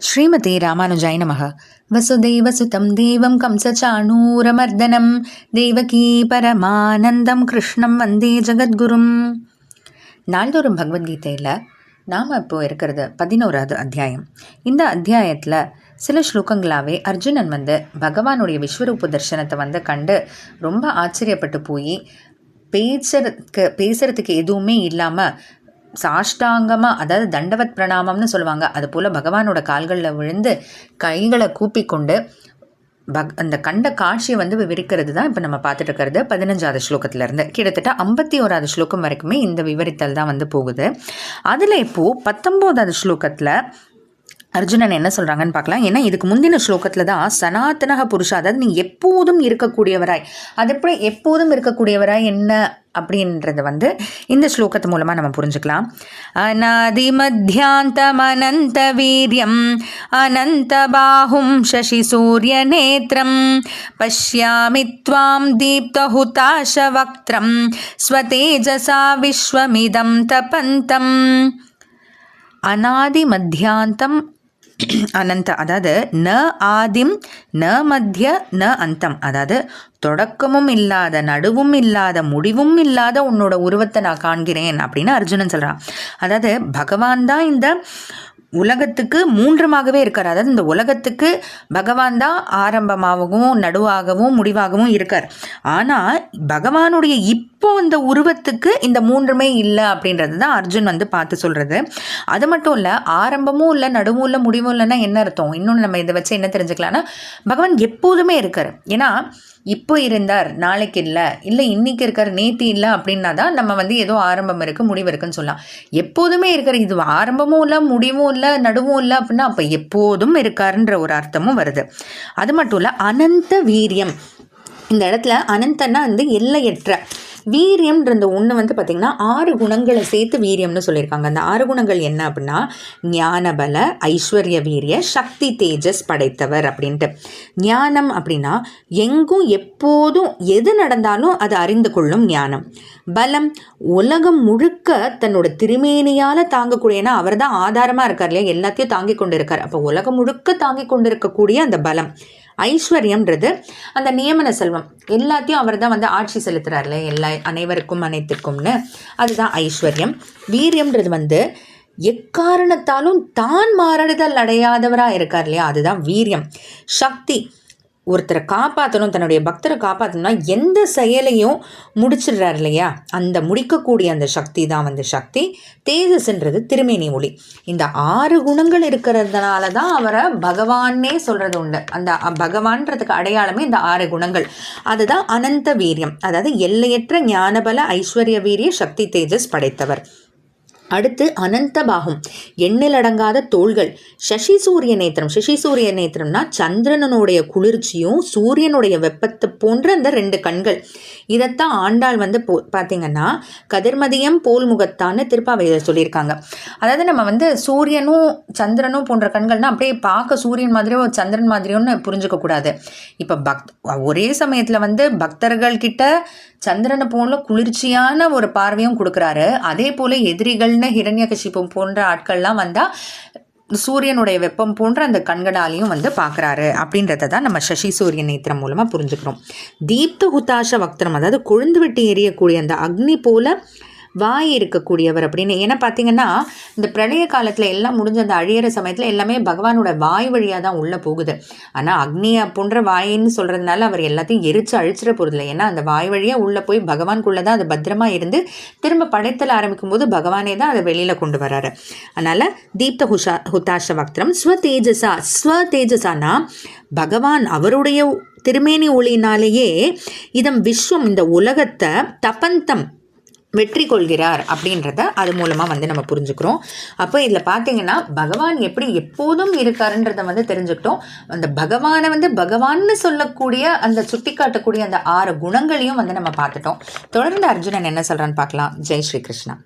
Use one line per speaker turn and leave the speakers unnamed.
ஸ்ரீமதே ராமானுஜாய நமः. வசுதேவசுதம் தேவம் கம்சச்சாணூரமர்தனம் தேவகீ பரமானந்தம் கிருஷ்ணம் வந்தே ஜகத்குரும். நாள்தோறும் பகவத்கீதையில் நாம் இப்போ இருக்கிறது 11வது அத்தியாயம். இந்த அத்தியாயத்தில் சில ஸ்லோகங்களாகவே அர்ஜுனன் பகவானுடைய விஸ்வரூப தரிசனத்தை கண்டு ரொம்ப ஆச்சரியப்பட்டு போய் பேசுறதுக்கு எதுவுமே இல்லாமல் சாஷ்டாங்கமாக, அதாவது தண்டவத் பிரணாமம்னு சொல்லுவாங்க, அது போல் பகவானோட கால்களில் விழுந்து கைகளை கூப்பிக்கொண்டு அந்த கண்ட காட்சியை விவரிக்கிறது தான் இப்போ நம்ம பார்த்துட்டு இருக்கிறது 15வது ஸ்லோகத்திலேருந்து கிட்டத்தட்ட 51வது ஸ்லோகம் வரைக்குமே இந்த விவரித்தல் தான் போகுது. அதில் இப்போது 19வது ஸ்லோகத்தில் அர்ஜுனன் என்ன சொல்கிறாங்கன்னு பார்க்கலாம். ஏன்னா இதுக்கு முந்தின ஸ்லோகத்தில் தான் சனாதனக புருஷா, அதாவது நீ எப்போதும் இருக்கக்கூடியவராய், அது எப்படி எப்போதும் இருக்கக்கூடியவராய் என்ன அப்படின்றது இந்த ஸ்லோகத்து மூலமாக நம்ம புரிஞ்சுக்கலாம். அநாதி மத்தியாந்தம் அனந்த வீரியம் அனந்த பாஹும் சசி சூரிய நேத்திரம் பஷ்யாமி த்வாம் தீப்த ஹுதாஷ வக்த்ரம் ஸ்வதேஜசா விஸ்வமிதம் தபந்தம். அநாதி மத்தியாந்தம் அனந்த, அதாவது ந ஆதிம் ந மத்திய ந அந்தம், அதாவது தொடக்கமும் இல்லாத நடுவும் இல்லாத முடிவும் இல்லாத உன்னோட உருவத்தை நான் காண்கிறேன் அப்படின்னு அர்ஜுனன் சொல்கிறான். அதாவது பகவான் தான் இந்த உலகத்துக்கு மூன்றுமாகவே இருக்கார். அதாவது இந்த உலகத்துக்கு பகவான் தான் ஆரம்பமாகவும் நடுவாகவும் முடிவாகவும் இருக்கார். ஆனால் பகவானுடைய இப்போ இந்த உருவத்துக்கு இந்த மூன்றுமே இல்லை அப்படின்றது தான் அர்ஜுன் பார்த்து சொல்கிறது. அது மட்டும் இல்லை, ஆரம்பமும் இல்லை நடுவும் இல்லை முடிவும் இல்லைன்னா என்ன அர்த்தம்? இன்னொன்று நம்ம இதை வச்சு என்ன தெரிஞ்சுக்கலாம்னா, பகவான் எப்போதுமே இருக்கார். ஏன்னா இப்போ இருந்தார் நாளைக்கு இல்லை இன்னைக்கு இருக்கார் நேற்று இல்லை அப்படின்னா தான் நம்ம ஏதோ ஆரம்பம் இருக்குது முடிவு இருக்குன்னு சொல்லலாம். எப்போதுமே இருக்கார், இது ஆரம்பமும் இல்லை முடிவும் இல்லை நடுவும் இல்லை அப்படின்னா அப்போ எப்போதும் இருக்காருன்ற ஒரு அர்த்தமும் வருது. அது மட்டும் இல்லை, அனந்த வீரியம், இந்த இடத்துல அனந்தன்னா எல்லையற்ற, வீரியம்ன்ற இந்த ஒன்று பார்த்திங்கன்னா 6 குணங்களை சேர்த்து வீரியம்னு சொல்லியிருக்காங்க. அந்த 6 குணங்கள் என்ன அப்படின்னா, ஞானபல ஐஸ்வர்ய வீரிய சக்தி தேஜஸ் படைத்தவர் அப்படின்ட்டு. ஞானம் அப்படின்னா எங்கும் எப்போதும் எது நடந்தாலும் அது அறிந்து கொள்ளும் ஞானம். பலம், உலகம் முழுக்க தன்னோட திருமேனியால் தாங்கக்கூடிய, ஏன்னா அவர் தான் ஆதாரமாக இருக்கார் இல்லையா, எல்லாத்தையும் தாங்கி கொண்டு இருக்கார். அப்போ உலகம் முழுக்க தாங்கி கொண்டு இருக்கக்கூடிய அந்த பலம். ஐஸ்வர்யம்ன்றது அந்த நியமன செல்வம், எல்லாத்தையும் அவர் தான் ஆட்சி செலுத்துறாருல அனைவருக்கும் அனைத்திற்கும்னு, அதுதான் ஐஸ்வர்யம். வீரியம்ன்றது எக்காரணத்தாலும் தான் மாறுதல் அடையாதவராக இருக்கார் இல்லையா, அதுதான் வீரியம். சக்தி, ஒருத்தரை காப்பாற்றணும், தன்னுடைய பக்தரை காப்பாற்றணும்னா எந்த செயலையும் முடிச்சிடுறாரு இல்லையா, அந்த முடிக்கக்கூடிய அந்த சக்தி தான் சக்தி. தேஜஸ்ன்றது திருமேனி ஒளி. இந்த 6 குணங்கள் இருக்கிறதுனால தான் அவரை பகவானே சொல்கிறது உண்டு. அந்த பகவான்றதுக்கு அடையாளமே இந்த 6 குணங்கள். அதுதான் அனந்த வீரியம், அதாவது எல்லையற்ற ஞானபல ஐஸ்வர்ய வீரிய சக்தி தேஜஸ் படைத்தவர். அடுத்து அனந்த பாகம், எண்ணிலடங்காத தோள்கள். சசி சூரிய நேத்திரம், சசி சூரிய நேத்திரம்னா சந்திரனுடைய குளிர்ச்சியும் சூரியனுடைய வெப்பத்தை போன்ற அந்த 2 கண்கள். இதைத்தான் ஆண்டாள் பார்த்தீங்கன்னா கதிர்மதியம் போல் முகத்தான்னு திருப்பாவையில் சொல்லியிருக்காங்க. அதாவது நம்ம சூரியனும் சந்திரனும் போன்ற கண்கள்னா அப்படியே பார்க்க சூரியன் மாதிரியோ சந்திரன் மாதிரியோன்னு புரிஞ்சுக்க கூடாது. இப்போ ஒரே சமயத்தில் பக்தர்கள் கிட்ட சந்திரனை போல குளிர்ச்சியான ஒரு பார்வையும் கொடுக்குறாரு. அதே போல எதிரிகள்னு ஹிரண்யகசிபு போன்ற ஆட்கள்லாம் சூரியனுடைய வெப்பம் போன்ற அந்த கண்களாலையும் பார்க்குறாரு அப்படின்றத தான் நம்ம சசி சூரிய நேத்திரம் மூலமாக புரிஞ்சுக்கிறோம். தீப்த ஹுதாஷ வக்திரம், அதாவது கொழுந்து விட்டு எரியக்கூடிய அந்த அக்னி போல வாய் இருக்கக்கூடியவர் அப்படின்னு. ஏன்னா பார்த்தீங்கன்னா இந்த பிரளய காலத்தில் எல்லாம் முடிஞ்ச அந்த அழியிற சமயத்தில் எல்லாமே பகவானோட வாய் வழியாக தான் உள்ளே போகுது. ஆனால் அக்னியை போன்ற வாயின்னு சொல்கிறதுனால அவர் எல்லாத்தையும் எரிச்சு அழிச்சிட போகிறதில்ல. ஏன்னா அந்த வாய் வழியாக உள்ளே போய் பகவானுக்குள்ளே தான் அது பத்திரமா இருந்து திரும்ப படைத்தல் ஆரம்பிக்கும் போது பகவானே தான் அதை வெளியில் கொண்டு வர்றாரு. அதனால் தீப்த ஹுதாஷ வக்திரம். ஸ்வதேஜசானா பகவான் அவருடைய திருமேனி ஒளியினாலேயே இதம் விஸ்வம், இந்த உலகத்தை தபந்தம் வெற்றி கொள்கிறார் அப்படின்றத அது மூலமாக நம்ம புரிஞ்சுக்கிறோம். அப்போ இதில் பார்த்தீங்கன்னா பகவான் எப்படி எப்போதும் இருக்காருன்றதை தெரிஞ்சுக்கிட்டோம். அந்த பகவானை பகவான்னு சொல்லக்கூடிய அந்த சுட்டி காட்டக்கூடிய அந்த 6 குணங்களையும் நம்ம பார்த்துட்டோம். தொடர்ந்து அர்ஜுனன் என்ன சொல்கிறான்னு பார்க்கலாம். ஜெய் ஸ்ரீ கிருஷ்ணா.